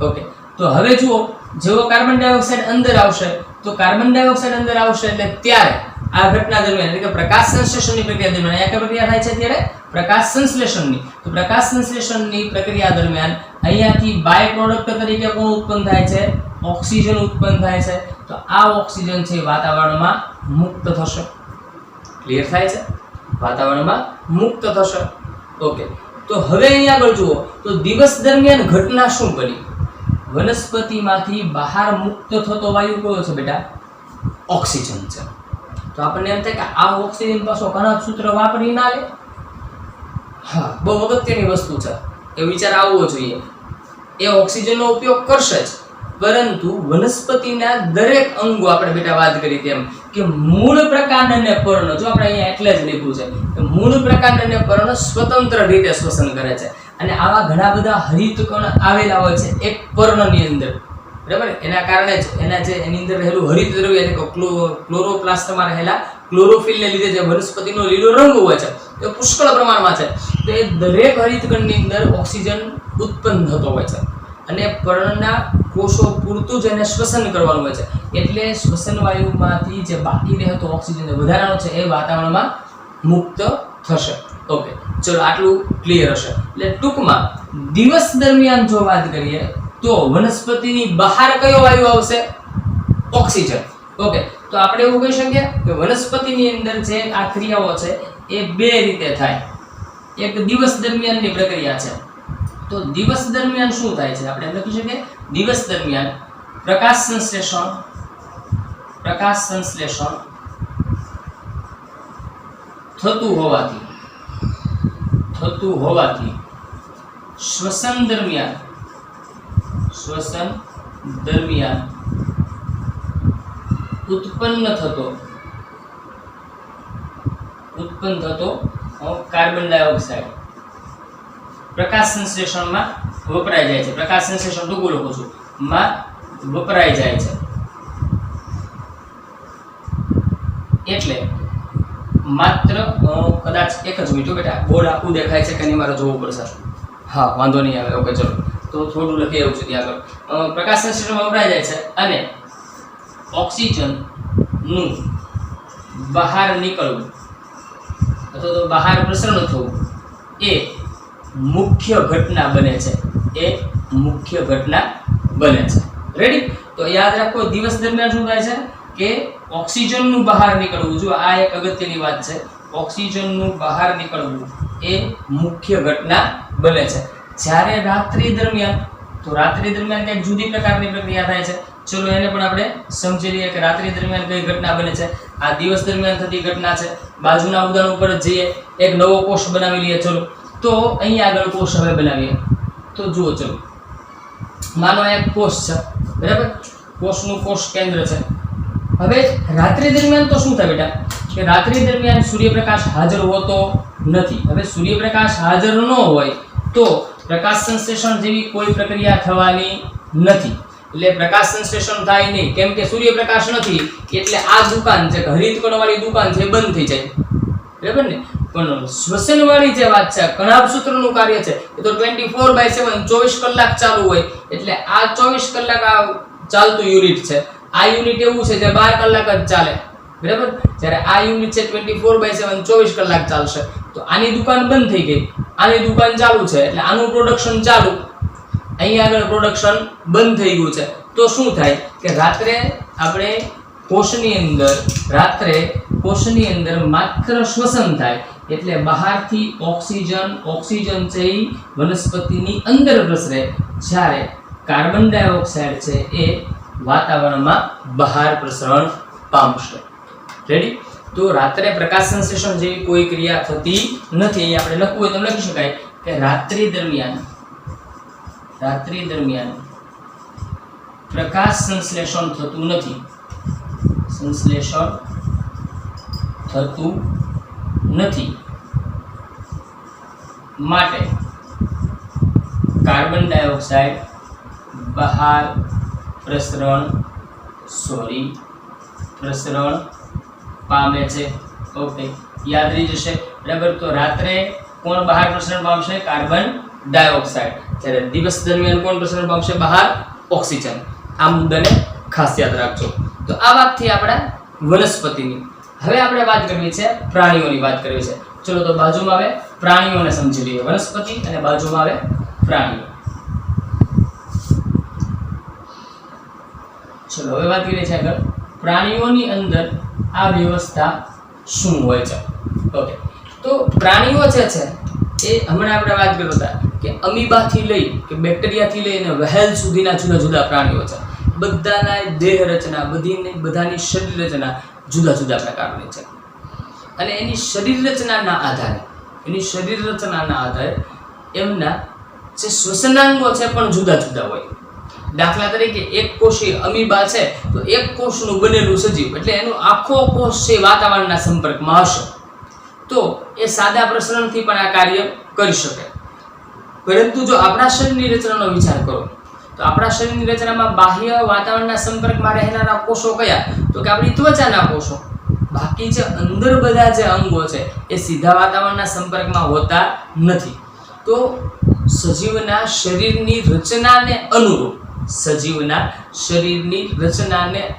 ઓકે. તો હવે જુઓ, જેવો કાર્બન ડાયોક્સાઇડ અંદર આવશે તો કાર્બન ડાયોક્સાઇડ અંદર આવશે એટલે ત્યારે આ ઘટના દરમિયાન એટલે કે પ્રકાશ સંશ્લેષણની પ્રક્રિયા દરમિયાન અહીંયા કઈ પ્રક્રિયા થાય છે? ત્યારે પ્રકાશ સંશ્લેષણની. તો પ્રકાશ સંશ્લેષણની પ્રક્રિયા દરમિયાન અહીંયાથી બાય પ્રોડક્ટ તરીકે કોણ ઉત્પન્ન થાય છે? ઓક્સિજન ઉત્પન્ન થાય છે. તો આ ઓક્સિજન છે વાતાવરણમાં મુક્ત થશે. ક્લિયર થાય છે? વાતાવરણમાં મુક્ત થશે. ઓકે. તો હવે અહીંયા આગળ જુઓ, તો દિવસ દરમિયાન ઘટના શું બની? વનસ્પતિમાંથી બહાર મુક્ત થતો વાયુ કયો છે બેટા? ઓક્સિજન છે. તો આપણને એમ થાય કે આ ઓક્સિજન પાછો કણાભ સૂત્ર વાપરી ના લે? હા, બહુ અગત્યની વસ્તુ છે, એ વિચાર આવવો જોઈએ. એ ઓક્સિજનનો ઉપયોગ કરશે જ, પરંતુ વનસ્પતિના દરેક અંગો, આપણે બેટા વાત કરી તેમ કે મૂળ પ્રકાંડ અને પર્ણ, જો આપણે અહીંયા એટલે જ લીધું છે કે મૂળ પ્રકાંડ અને પર્ણ સ્વતંત્ર રીતે શ્વસન કરે છે. અને આવા ઘણા બધા હરિતકણ આવેલા હોય છે એક પર્ણની અંદર, બરાબર, એના કારણે જ એની અંદર રહેલું હરિત દ્રવ્ય એટલે કે ક્લોરોપ્લાસ્ટમાં રહેલા ક્લોરોફિલને લીધે જે વનસ્પતિનો લીલો રંગ હોય છે તે પુષ્કળ પ્રમાણમાં છે, તો એ દરેક હરિતકણની અંદર ઓક્સિજન ઉત્પન્ન થતો હોય છે અને પર્ણના કોષો પૂરતું જ એને શ્વસન કરવાનું હોય છે, એટલે શ્વસન વાયુમાંથી જે બાકી રહેતો ઓક્સિજન વધારાનો છે એ વાતાવરણમાં મુક્ત થશે. ઓકે, ચલો આટલું ક્લિયર હશે. એટલે ટૂંકમાં દિવસ દરમિયાન જો વાત કરીએ તો વનસ્પતિની બહાર કયો વાયુ આવશે? ઓક્સિજન. ઓકે, તો આપણે એવું કહી શકીએ કે વનસ્પતિની અંદર જે આ ક્રિયાઓ છે એ બે રીતે થાય. એક દિવસ દરમિયાનની પ્રક્રિયા છે. તો દિવસ દરમિયાન શું થાય છે? આપણે લખી શકીએ દિવસ દરમિયાન પ્રકાશ સંશ્લેષણ થતું હોવાથી શ્વસન દરમિયાન ઉત્પન્ન થતો કાર્બન ડાયોક્સાઇડ પ્રકાશ સંશ્લેષણમાં વપરાઈ જાય છે. પ્રકાશ સંશ્લેષણ ટૂંકું લખું છું માં વપરાઈ જાય છે. એટલે માત્ર કદાચ એક જ મિનિટ બેટા, બોર્ડ આખું દેખાય છે કે નહીં મારે જોવું પડશે. હા, વાંધો નહીં આવે. ઓકે, ચલો તો થોડું લખી આવું છું ત્યાં આગળ. પ્રકાશ સંશ્લેષણમાં વપરાઈ જાય છે અને ઓક્સિજનનું બહાર નીકળવું અથવા તો બહાર પ્રસરણ થવું એ મુખ્ય ઘટના બને છે. રેડી? તો યાદ રાખો, દિવસ દરમિયાન શું થાય છે કે ઓક્સિજનનું બહાર નીકળવું, જો આ એક અગત્યની વાત છે, ઓક્સિજનનું બહાર નીકળવું એ મુખ્ય ઘટના બને છે. જ્યારે રાત્રિ દરમિયાન કંઈક જુદી પ્રકારની પ્રક્રિયા થાય છે. ચલો એને પણ આપણે સમજી લઈએ કે રાત્રિ દરમિયાન કઈ ઘટના બને છે. આ દિવસ દરમિયાન થતી ઘટના છે. બાજુના ઉદાહરણ ઉપર જ જઈએ, એક નવો કોષ બનાવી લઈએ. ચલો તો અહીંયા આગળ કોષ હવે બનાવીએ. તો જુઓ, ચલો માનો એક કોષ છે, બરાબર, કોષનું કોષ કેન્દ્ર છે. હવે રાત્રિ દરમિયાન તો શું થાય બેટા કે રાત્રિ દરમિયાન સૂર્યપ્રકાશ હાજર હોતો નથી. હવે સૂર્યપ્રકાશ હાજર ન હોય તો પ્રકાશ સંશ્લેષણ જેવી કોઈ પ્રક્રિયા થવાની નથી. એટલે પ્રકાશ સંશ્લેષણ થાય નહીં, કેમ કે સૂર્યપ્રકાશ નથી, એટલે આ દુકાન છે હરિતકણવાળી દુકાન છે બંધ થઈ જાય. બરાબર ને? પણ શ્વસનવાળી જે વાત છે, કણાભ સૂત્રનું કાર્ય છે, એ તો 24/7 24 કલાક ચાલુ હોય. એટલે આ 24 કલાક આ ચાલતું યુનિટ છે. આ યુનિટ એવું છે જે 12 કલાક જ ચાલે. બરાબર? જ્યારે આ યુનિટ છે 24/7 24 કલાક ચાલશે. તો આની દુકાન બંધ થઈ ગઈ, આની દુકાન ચાલુ છે, એટલે આનું પ્રોડક્શન ચાલુ, અહીંયા આગળ પ્રોડક્શન બંધ થઈ ગયું છે. તો શું થાય કે રાત્રે કોષની અંદર માત્ર શ્વસન થાય, એટલે બહારથી ઓક્સિજન છે એ વનસ્પતિની અંદર પ્રસરે, જ્યારે કાર્બન ડાયોક્સાઇડ છે એ વાતાવરણમાં બહાર પ્રસરણ પામશે. રેડી? તો રાત્રે પ્રકાશ સંશ્લેષણ જેવી કોઈ ક્રિયા થતી નથી. અહીં આપણે લખવું હોય તો લખી શકાય કે રાત્રિ દરમિયાન પ્રકાશ સંશ્લેષણ થતું નથી, માટે કાર્બન ડાયોક્સાઇડ બહાર પ્રસરણ પામે છે. ઓકે, યાદ રહી જશે. બરાબર? તો રાત્રે કોણ બહાર પ્રસરણ પામશે? Carbon dioxide. જ્યારે દિવસ દરમિયાન કોણ પ્રસરણ પામશે? બહાર ઓક્સિજન. આ મુદ્દાને ખાસ યાદ રાખજો. તો આ વાત થી આપણા વનસ્પતિની. હવે આપણે વાત કરવી છે પ્રાણીઓની વાત કરવી છે. ચલો તો બાજુમાં આવે પ્રાણીઓને સમજી લઈએ. વનસ્પતિ અને બાજુમાં આવે પ્રાણીઓ. ચલો હવે વાત કરીએ છીએ આગળ પ્રાણીઓની અંદર આ વ્યવસ્થા શું હોય છે. ઓકે, તો પ્રાણીઓ જે છે એ હમણાં આપણે વાત કરતા હતા કે અમીબાથી લઈ કે બેક્ટેરિયાથી લઈને વહેલ સુધીના જુદા જુદા પ્રાણીઓ છે. બધાના દેહ રચના, બધાની શરીર રચના જુદા જુદા પ્રકારની છે. અને એની શરીર રચનાના આધારે એમના જે શ્વસનાંગો છે પણ જુદા જુદા હોય. દાખલા તરીકે એક કોષી અમીબા છે તો એક કોષનું બનેલું સજીવ, એટલે એનો આખો કોષ છે વાતાવરણના સંપર્કમાં હશે, તો એ સાદા પ્રસરણથી પણ આ કાર્ય કરી શકે. પરંતુ જો આપણા શરીરની રચનાનો વિચાર કરો તો આપણા શરીરની રચનામાં બાહ્ય વાતાવરણના સંપર્કમાં રહેનારા કોષો કયા? તો કે આપણી ત્વચાના કોષો. બાકી જે અંદર બધા જે અંગો છે એ સીધા વાતાવરણના સંપર્કમાં હોતા નથી. તો સજીવના શરીરની રચનાને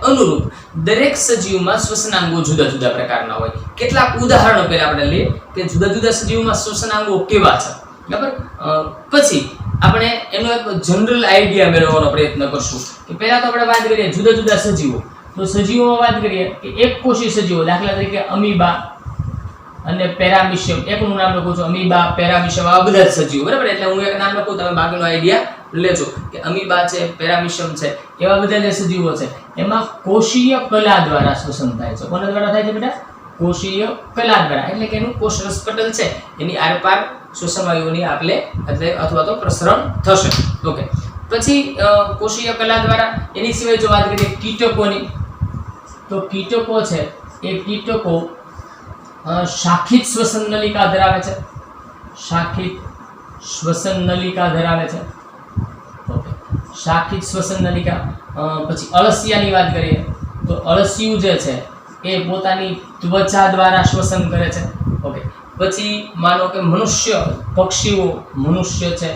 અનુરૂપ દરેક સજીવમાં શ્વસનાંગો જુદા જુદા પ્રકારના હોય. કેટલાક ઉદાહરણો પહેલા આપણે લઈએ કે જુદા જુદા સજીવમાં શ્વસનાંગો કેવા છે, બરાબર. પછી આપણે એનો એક જનરલ આઈડિયા મેળવવાનો પ્રયત્ન કરશું કે પહેલા તો આપણે વાત કરીએ જુદા જુદા સજીવો. તો સજીવોમાં વાત કરીએ કે એક કોષી સજીવો, દાખલા તરીકે અમીબા અને પેરામિશિયમ. એકનું નામ લખું છું, અમીબા, પેરામિશિયમ, આ બધા જ સજીવો, બરાબર. એટલે હું એક નામ લખું, તમે બાકીનો આઈડિયા લેજો કે અમીબા છે, પેરામિશિયમ છે, એવા બધા જે સજીવો છે એમાં કોષીય કલા દ્વારા શ્વસન થાય છે. કોના દ્વારા થાય છે બેટા? કોષીય કલા દ્વારા. એટલે કે એનું કોષરસ પટલ છે એની આરપાર શ્વસન વાયુઓની આપલે અથવા તો પ્રસરણ થશે. ઓકે. પછી કોષીય કલા દ્વારા એની સિવાય જો વાત કરીએ કીટકોની, તો કીટકો છે એ કીટકો શાખિત શ્વસન નલિકા ધરાવે છે. શાખિત શ્વસન નલિકા ધરાવે છે. ઓકે. શાખિત શ્વસન નલિકા. પછી અળસિયાની વાત કરીએ તો અળસિયું જે છે એ પોતાની ત્વચા દ્વારા શ્વસન કરે છે. ઓકે. પછી માનો કે મનુષ્ય છે,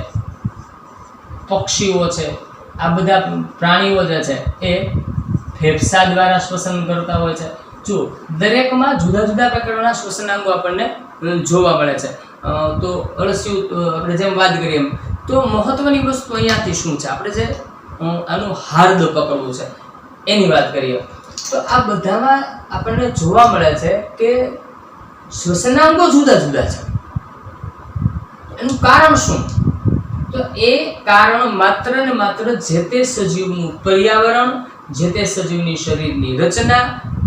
પક્ષીઓ છે, આ બધા પ્રાણીઓ જે છે એ ફેફસા દ્વારા શ્વસન કરતા હોય છે. જો દરેકમાં જુદા જુદા પ્રકારના શ્વસનાંગો આપણને જોવા મળે છે. તો અળસિયું આપણે જેમ વાત કરીએ એમ, તો મહત્વની વસ્તુ અહીંયાથી શું છે, આપણે જે આનું હાર્દ પકડવું છે એની વાત કરીએ તો આ બધામાં આપણને જોવા મળે છે કે શ્વસનાંગો જુદા જુદા છે. એનું કારણ શું? તો એ કારણ માત્ર ને માત્ર જે તે સજીવનું પર્યાવરણ, જે તે સજીવની શરીરની રચના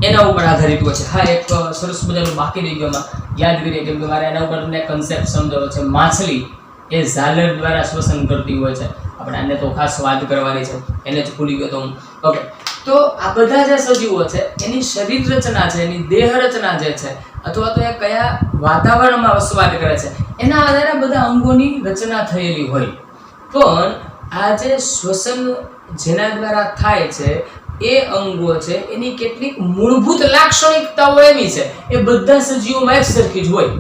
એના ઉપર આધારિત હોય છે. હા, એક સરસ મજાનું બાકી રહી ગયું, યાદ કરીએ કેમ કે મારે એના ઉપર તમને કન્સેપ્ટ સમજાવવો છે. માછલી એ ઝાલર દ્વારા શ્વસન કરતી હોય છે. આપણે આને તો ખાસ વાત કરવાની છે, એને જ ભૂલી ગયો તો હું. ઓકે. તો આ બધા જે સજીવો છે એની શરીર રચના છે, એની દેહ રચના જે છે, અથવા તો એ કયા વાતાવરણમાં વસવાટ કરે છે એના આધારે બધા અંગોની રચના થયેલી હોય. પણ આ જે શ્વસન જેના દ્વારા થાય છે એ અંગો છે એની કેટલીક મૂળભૂત લાક્ષણિકતાઓ એવી છે એ બધા સજીવોમાં એક સરખી જ હોય.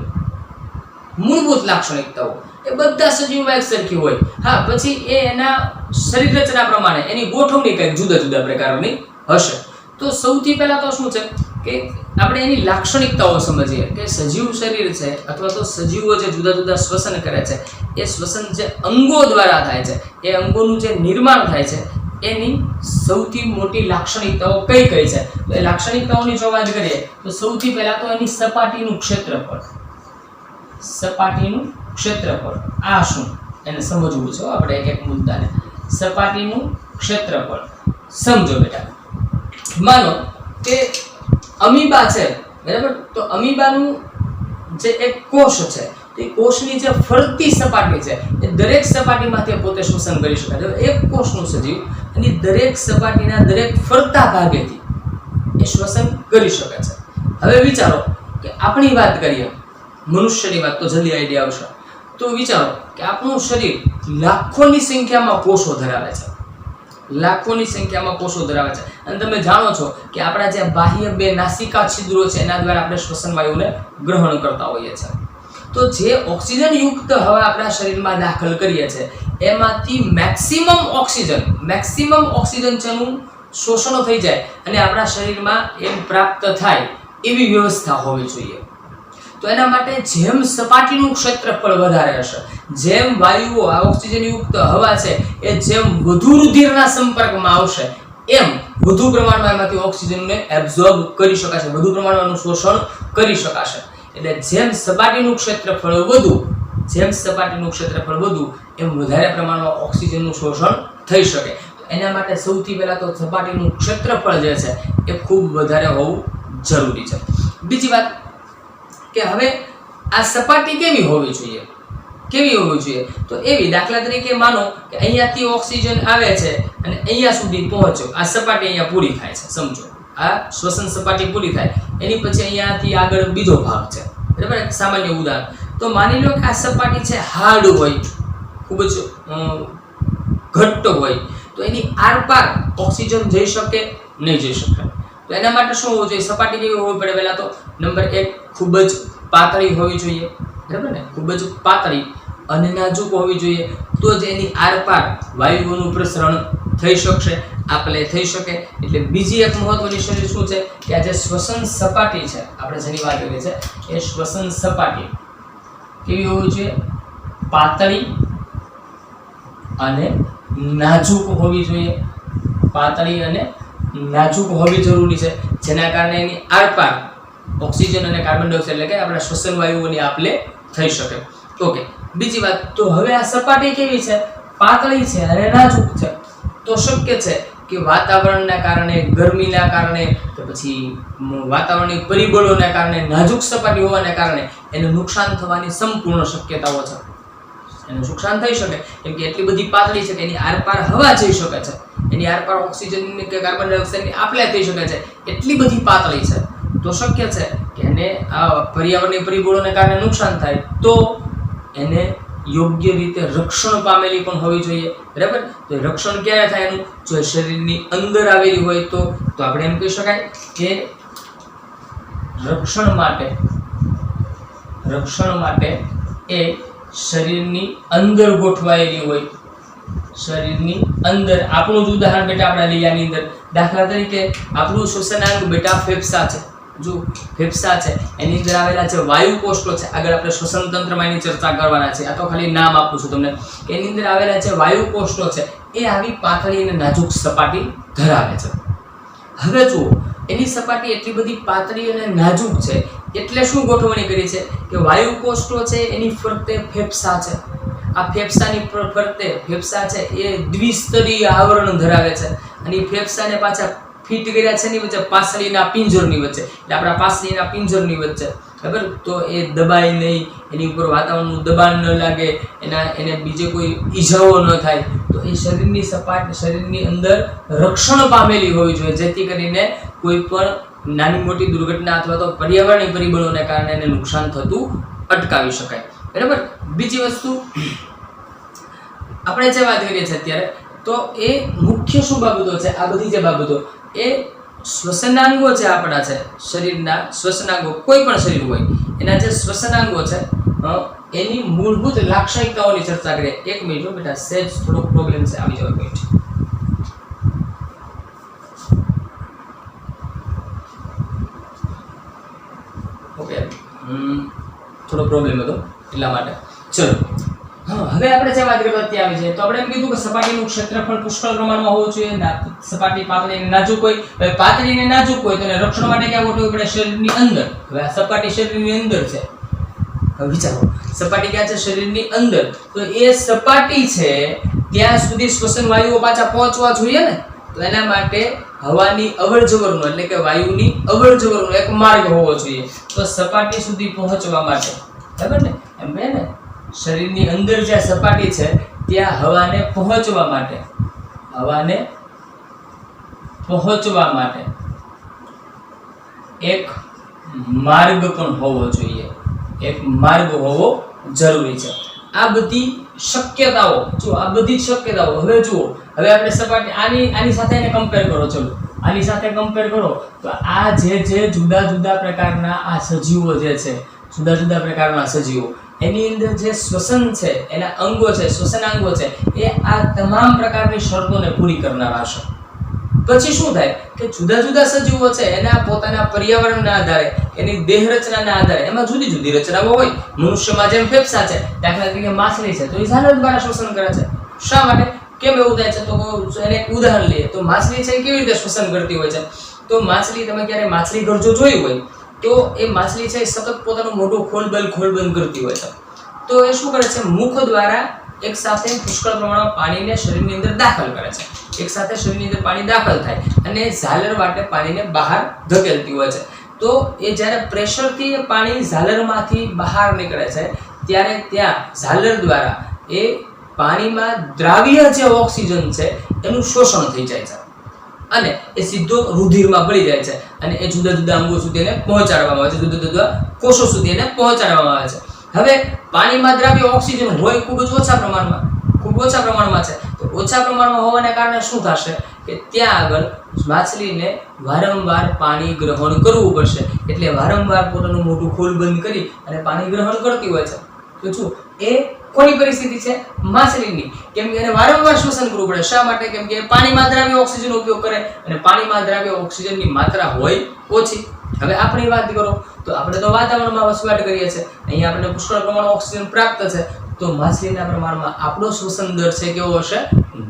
મૂળભૂત લાક્ષણિકતાઓ એ બધા સજીવોમાં એક સરખી હોય. હા, પછી એ એના શરીર રચના પ્રમાણે એની ગોઠવણી કંઈક જુદા જુદા પ્રકારની હશે. તો સૌથી પહેલા તો શું છે કે આપણે એની લાક્ષણિકતાઓ સમજીએ કે સજીવ શરીર છે અથવા તો સજીવો જે જુદા જુદા શ્વસન કરે છે એ શ્વસન જે અંગો દ્વારા થાય છે એ અંગોનું જે નિર્માણ થાય છે એની સૌથી મોટી લાક્ષણિકતાઓ કઈ કઈ છે? તો એ લાક્ષણિકતાઓની જો વાત કરીએ તો સૌથી પહેલા તો એની સપાટીનું ક્ષેત્રફળ. સપાટીનું ક્ષેત્રફળ આ શું એને સમજવું છે આપણે એક એક મુદ્દાને. સપાટીનું ક્ષેત્રફળ સમજો બેટા. માનો કે અમીબા છે, બરાબર. તો અમીબાનું જે એક કોષ છે તે કોષની જે ફરતી સપાટી છે એ દરેક સપાટીમાંથી પોતે શ્વસન કરી શકે છે. એક કોષનું સજીવ એની દરેક સપાટીના દરેક ફરતા ભાગેથી એ શ્વસન કરી શકે છે. હવે વિચારો કે આપણી વાત કરીએ, મનુષ્યની વાત, તો જલ્દી આઈડિયા આવશે. તો વિચારો કે આપણું શરીર લાખોની સંખ્યામાં કોષો ધરાવે છે. લાખોની સંખ્યામાં કોષો ધરાવે છે. અને તમે જાણો છો કે આપણા જે બાહ્ય બે નાસિકા છિદ્રો છે એના દ્વારા આપણે શ્વસન વાયુને ગ્રહણ કરતા હોઈએ છીએ. તો જે ઓક્સિજન યુક્ત હવા આપણા શરીરમાં દાખલ કરીએ છીએ એમાંથી મેક્સિમમ ઓક્સિજન જેનું શોષણ થઈ જાય અને આપણા શરીરમાં એમ પ્રાપ્ત થાય એવી વ્યવસ્થા હોવી જોઈએ. તો એના માટે જેમ સપાટીનું ક્ષેત્રફળ વધારે હશે, જેમ વાયુઓ આ ઓક્સિજન યુક્ત હવા છે એ જેમ વધુ રુધિરના સંપર્કમાં આવશે એમ વધુ પ્રમાણમાં એમાંથી ઓક્સિજનને એબ્ઝોર્બ કરી શકાશે, વધુ પ્રમાણમાં શોષણ કરી શકાશે. એટલે જેમ સપાટીનું ક્ષેત્રફળ વધુ એમ વધારે પ્રમાણમાં ઓક્સિજનનું શોષણ થઈ શકે. તો એના માટે સૌથી પહેલા તો સપાટીનું ક્ષેત્રફળ જે છે એ ખૂબ વધારે હોવું જરૂરી છે. બીજી વાત કે હવે આ સપાટી કેવી હોવી જોઈએ? તો એવી, દાખલા તરીકે માનો કે અહીંયાથી ઓક્સિજન આવે છે અને અહીંયા સુધી પહોંચ્યો, આ સપાટી અહીંયા પૂરી થાય છે. સમજો, આ શ્વસન સપાટી પૂરી થાય એની પછી અહીંયાથી આગળ બીજો ભાગ છે, બરાબર. એક સામાન્ય ઉદાહરણ તો માની લો કે આ સપાટી છે હાર્ડ હોય, ખૂબ જ ઘટ્ટ હોય, તો એની આરપાર ઓક્સિજન જઈ શકે નહીં જઈ શકે. તો એના માટે શું હોવું જોઈએ? સપાટી કેવી હોવી પડે? પહેલા તો નંબર 1 ખૂબ જ પાતળી હોવી જોઈએ, બરાબર ને? ખૂબ જ પાતળી અને નાજુક હોવી જોઈએ, તો જ એની આરપાર વાયુઓનું પ્રસરણ થઈ શકશે, આપલે થઈ શકે. એટલે બીજી એક મહત્વની શરત શું છે કે આ જે શ્વસન સપાટી છે, આપણે જેની વાત કરીએ છીએ, એ શ્વસન સપાટી કેવી હોવી જોઈએ? પાતળી અને નાજુક હોવી જોઈએ. પાતળી અને નાજુક હોવી જરૂરી છે, જેના કારણે એની આરપાર ઓક્સિજન અને કાર્બન ડાયોક્સાઇડ એટલે કે આપણા શ્વસન વાયુઓની આપલે થઈ શકે. ઓકે, બીજી વાત, તો હવે આ સપાટી કેવી છે? પાતળી છે અને નાજુક છે. તો શક્ય છે કે વાતાવરણના કારણે, ગરમીના કારણે કે પછી વાતાવરણીય પરિબળોના કારણે, નાજુક સપાટી હોવાના કારણે એને નુકસાન થવાની સંપૂર્ણ શક્યતાઓ છે. એનું નુકસાન થઈ શકે કેમ કે એટલી બધી પાતળી છે કે એની આરપાર હવા જઈ શકે છે, એની આરપાર ઓક્સિજન કે કાર્બન ડાયોક્સાઇડની આપલે થઈ શકે છે. એટલી બધી પાતળી છે તો શક્ય છે કે એને આ પર્યાવરણીય પરિબળોને કારણે નુકસાન થાય, તો એને યોગ્ય રીતે રક્ષણ પામેલી પણ હોવી જોઈએ, બરાબર? તો રક્ષણ ક્યારે થાય એનું? જો શરીરની અંદર આવેલી હોય તો આપણે એમ કહી શકાય કે રક્ષણ માટે એ શરીરની અંદર ગોઠવાયેલી હોય. શરીરની અંદર આપણું જ ઉદાહરણ બેટા આપણે લઈએ આની અંદર. દાખલા તરીકે આપણું શ્વસનાંગ બેટા ફેફસા છે. જો ફેફસા છે એની અંદર આવેલા છે વાયુ કોષો છે. આગળ આપણે શ્વસન તંત્રમાં એની ચર્ચા કરવાના છે, આ તો ખાલી નામ આપું છું તમને. એની અંદર આવેલા છે વાયુ કોષો છે, એ આવી પાતળી અને નાજુક સપાટી ધરાવે છે. હવે જુઓ, એની સપાટી એટલી બધી પાતળી અને નાજુક છે એટલે શું ગોઠવણી કરી છે કે વાયુ કોષો છે એની ફરતે ફેફસા છે. આ ફેફસાની ફરતે ફેફસા છે એ દ્વિસ્તરીય આવરણ ધરાવે છે, અને ફેફસાને પાછા ફિટ કર્યા છે એની વચ્ચે પાસળીના પિંજરની વચ્ચે, એટલે આપણા પાસળીના પિંજરની વચ્ચે, બરાબર? તો એ દબાય નહીં, એની ઉપર વાતાવરણનું દબાણ ન લાગે, એને બીજે કોઈ ઈજાઓ ન થાય, તો એ શરીરની શરીરની અંદર રક્ષણ પામેલી હોવી જોઈએ, જેથી કરીને કોઈ પણ નાની મોટી દુર્ઘટના અથવા તો પર્યાવરણીય પરિબળોને કારણે એને નુકસાન થતું અટકાવી શકાય, બરાબર? બીજી વસ્તુ આપણે જે વાત કરીએ છીએ અત્યારે, તો એ મુખ્ય શું બાબતો છે? આ બધી જે બાબતો એ શ્વસનાંગો છે આપણા છે શરીરના, શ્વસનાંગો કોઈ પણ શરીર હોય એના જે શ્વસનાંગો છે એની મૂળભૂત લાક્ષણિકતાઓની ચર્ચા કરીએ. 1 મિનિટ હો બેટા, સહેજ થોડો પ્રોબ્લેમ છે, આવી જાવ 1 મિનિટ. ઓકે, થોડો પ્રોબ્લેમ હતો એટલા માટે. ચલો, હવે આપણે જે વાત કરતા ત્યાં આવી છે, તો આપણે એમ કીધું કે સપાટીનું ક્ષેત્રફળ પુષ્કળ પ્રમાણમાં હોવું જોઈએ. સપાટી પાતળી અને નાજુક હોય. હવે પાતળી અને નાજુક હોય તો એને રક્ષણ માટે ક્યાં ગોઠવવું પડે? શરીરની અંદર. હવે આ સપાટી શરીરની અંદર છે. હવે વિચારો, સપાટી ક્યાં છે? શરીરની અંદર. તો એ સપાટી છે ત્યાં સુધી શ્વસન વાયુઓ પાછા પહોંચવા જોઈએ ને, તો એના માટે હવાની અવરજવરનો એટલે કે વાયુની અવરજવરનો એક માર્ગ હોવો જોઈએ. તો સપાટી સુધી પહોંચવા માટે, બરાબર ને? એમ કહે ને, શરીરની અંદર જે સપાટી છે ત્યાં હવાને પહોંચવા માટે એક માર્ગ પણ હોવો જોઈએ, એક માર્ગ હોવો જરૂરી છે. આ બધી શક્યતાઓ, જો આ બધી શક્યતાઓ, હવે જુઓ, હવે આપણે સપાટી આની સાથે એને કમ્પેર કરો. ચલો, આની સાથે કમ્પેર કરો તો આ જે જુદા જુદા પ્રકારના આ સજીવો જે છે, જુદા જુદા પ્રકારના સજીવો, એની અંદર જે શ્વસન છે, એના અંગો છે, શ્વસનાંગો છે, એ આ તમામ પ્રકારની શરતોને પૂરી કરનારા છે. પછી શું થાય કે જુદા જુદા સજીવો છે એના પોતાના પર્યાવરણના આધારે, એની દેહ રચનાના આધારે એમાં જુદી જુદી રચનાઓ હોય. મનુષ્યમાં જેમ ફેફસા છે, દાખલા તરીકે માછલી છે તો એ ઝાલર દ્વારા શ્વસન કરે છે. શા માટે? કેમ એવું થાય છે? તો એને એક ઉદાહરણ લઈએ તો માછલી છે કેવી રીતે શ્વસન કરતી હોય છે? તો માછલી, તમે ક્યારે માછલી ઘર જો જોયું હોય તો એ માછલી છે સતત પોતાનું મોઢું ખોલબંધ કરતી હોય છે. તો એ શું કરે છે? મુખ દ્વારા એક સાથે પુષ્કળ પ્રમાણમાં પાણીને શરીરની અંદર દાખલ કરે છે. એક સાથે શરીરની અંદર પાણી દાખલ થાય અને ઝાલર વાટે પાણીને બહાર ધકેલતી હોય છે. તો એ જ્યારે પ્રેશરથી પાણી ઝાલરમાંથી બહાર નીકળે છે ત્યારે ત્યાં ઝાલર દ્વારા એ પાણીમાં દ્રાવ્ય જે ઓક્સિજન છે એનું શોષણ થઈ જાય છે અને એ સીધો રુધિરમાં ભળી જાય છે અને એ જુદા જુદા અંગો સુધી એને પહોંચાડવામાં આવે છે, જુદા જુદા કોષો સુધી એને પહોંચાડવામાં આવે છે. હવે પાણીમાં દ્રાવ્ય ઓક્સિજન હોય ખૂબ ઓછા પ્રમાણમાં છે, તો ઓછા પ્રમાણમાં હોવાને કારણે શું થશે કે ત્યાં આગળ માછલીને વારંવાર પાણી ગ્રહણ કરવું પડશે, એટલે વારંવાર પોતાનું મોઢું ખોલ બંધ કરી અને પાણી ગ્રહણ કરતી હોય છે. તો જો એ કોની પરિસ્થિતિ છે? માછલીની. કેમ કે એને વારંવાર શ્વસન કરવું પડે. શા માટે? કેમ કે પાણીમાં દ્રાવ્ય ઓક્સિજનનો ઉપયોગ કરે અને પાણીમાં દ્રાવ્ય ઓક્સિજનની માત્રા હોય ઓછી. હવે આપણી વાત કરો તો આપણે તો વાતાવરણમાં વસવાટ કરીએ છીએ, અહીંયા આપણને પુષ્કળ પ્રમાણમાં ઓક્સિજન પ્રાપ્ત છે, તો માછલીના પ્રમાણમાં આપણો શ્વસન દર છે કેવો હશે?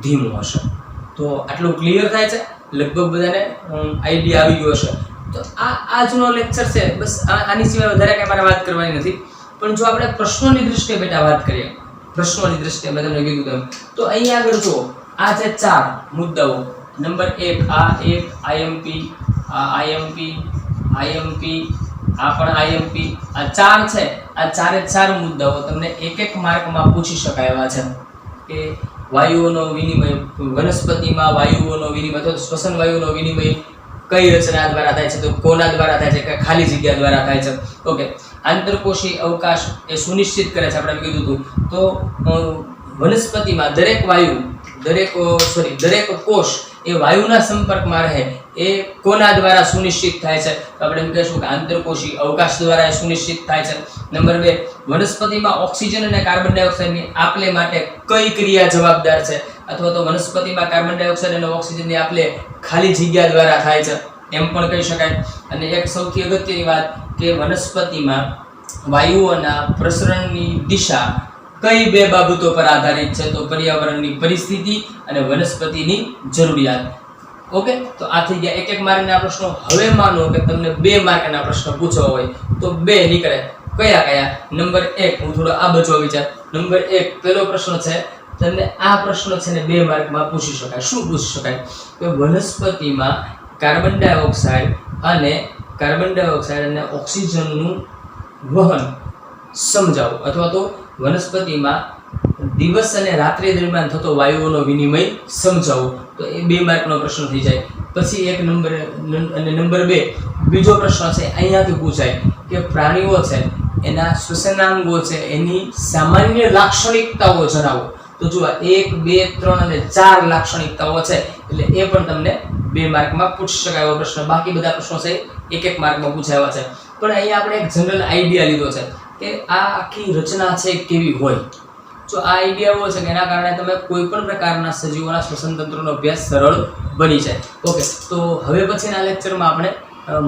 ધીમો હશે. તો આટલું ક્લિયર થાય છે? લગભગ બધાને આઈડિયા આવી ગયો હશે. તો આજનો લેક્ચર છે, બસ આની સિવાય વધારે કંઈ મારે વાત કરવાની નથી. પણ જો આપણે પ્રશ્નોની દૃષ્ટિએ બેટા વાત કરીએ, પ્રશ્નોની દૃષ્ટિએ મેં તમને કીધું તેમ, તો અહીંયા આગળ જુઓ, આ છે 4 મુદ્દાઓ. નંબર 1 આ એક આઈએમપી, આ આઈએમપી, આઈએમપી, આ પણ આઈએમપી, આ 4 છે. આ 4 મુદ્દાઓ તમને એક માર્કમાં પૂછી શકાય એવા છે કે વાયુઓનો વિનિમય, વનસ્પતિમાં વાયુઓનો વિનિમય અથવા શ્વસન વાયુઓનો વિનિમય કઈ રચના દ્વારા થાય છે? તો કોના દ્વારા થાય છે કે ખાલી જગ્યા દ્વારા થાય છે? ઓકે. આંતરકોશી અવકાશ એ સુનિશ્ચિત કરે છે, આપણે કીધું હતું. તો વનસ્પતિમાં દરેક કોષ એ વાયુના સંપર્કમાં રહે એ કોના દ્વારા સુનિશ્ચિત થાય છે? તો આપણે એમ કહીશું કે આંતરકોશી અવકાશ દ્વારા એ સુનિશ્ચિત થાય છે. નંબર 2, વનસ્પતિમાં ઓક્સિજન અને કાર્બન ડાયોક્સાઇડની આપલે માટે કઈ ક્રિયા જવાબદાર છે? અથવા તો વનસ્પતિમાં કાર્બન ડાયોક્સાઇડ અને ઓક્સિજનની આપલે ખાલી જગ્યા દ્વારા થાય છે, એમ પણ કહી શકાય. અને એક સૌથી અગત્યની વાત કે વનસ્પતિમાં વાયુઓના પ્રસરણની દિશા કઈ 2 બાબતો પર આધારિત છે? તો પર્યાવરણની પરિસ્થિતિ અને વનસ્પતિની જરૂરિયાત. ઓકે. તો આ થઈ ગયા એક માર્કના પ્રશ્નો. હવે માનો કે તમને 2 માર્કના પ્રશ્ન પૂછવા હોય તો 2 નીકળે. કયા? નંબર 1, હું થોડો આ બચવા વિચાર. નંબર 1 પહેલો પ્રશ્ન છે, તમને આ પ્રશ્ન છે ને 2 માર્કમાં પૂછી શકાય. શું પૂછી શકાય? કે વનસ્પતિમાં કાર્બન ડાયોક્સાઇડ અને ઓક્સિજનનું વહન સમજાવો, અથવા તો વનસ્પતિમાં દિવસ અને રાત્રિ દરમિયાન થતો વાયુઓનો વિનિમય સમજાવો. તો એ 2 માર્કનો પ્રશ્ન થઈ જાય. પછી નંબર 2 બીજો પ્રશ્ન છે, અહીંયાથી પૂછાય કે પ્રાણીઓ છે એના શ્વસનાંગો છે એની સામાન્ય લાક્ષણિકતાઓ જણાવો. તો જુઓ 1, 2, 3 અને 4 લાક્ષણિકતાઓ છે, એટલે એ પણ તમને 2 માર્કમાં પૂછી શકાય એવો પ્રશ્ન. બાકી બધા પ્રશ્નો છે એક માર્કમાં પૂછાયા છે. પણ અહીંયા આપણે એક જનરલ આઈડિયા લીધો છે કે આ આખી રચના છે કેવી હોય. જો આ આઈડિયા એવો છે કે એના કારણે તમે કોઈ પણ પ્રકારના સજીવોના શ્વસન તંત્રનો અભ્યાસ સરળ બની જાય. ઓકે. તો હવે પછીના લેક્ચરમાં આપણે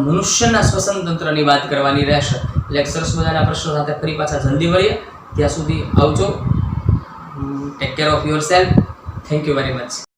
મનુષ્યના શ્વસન તંત્રની વાત કરવાની રહેશે. લેક્ચર્સ બધાના પ્રશ્નો સાથે ફરી પાછા જલ્દી મળીએ. ત્યાં સુધી આવજો. Take care of yourself. Thank you very much.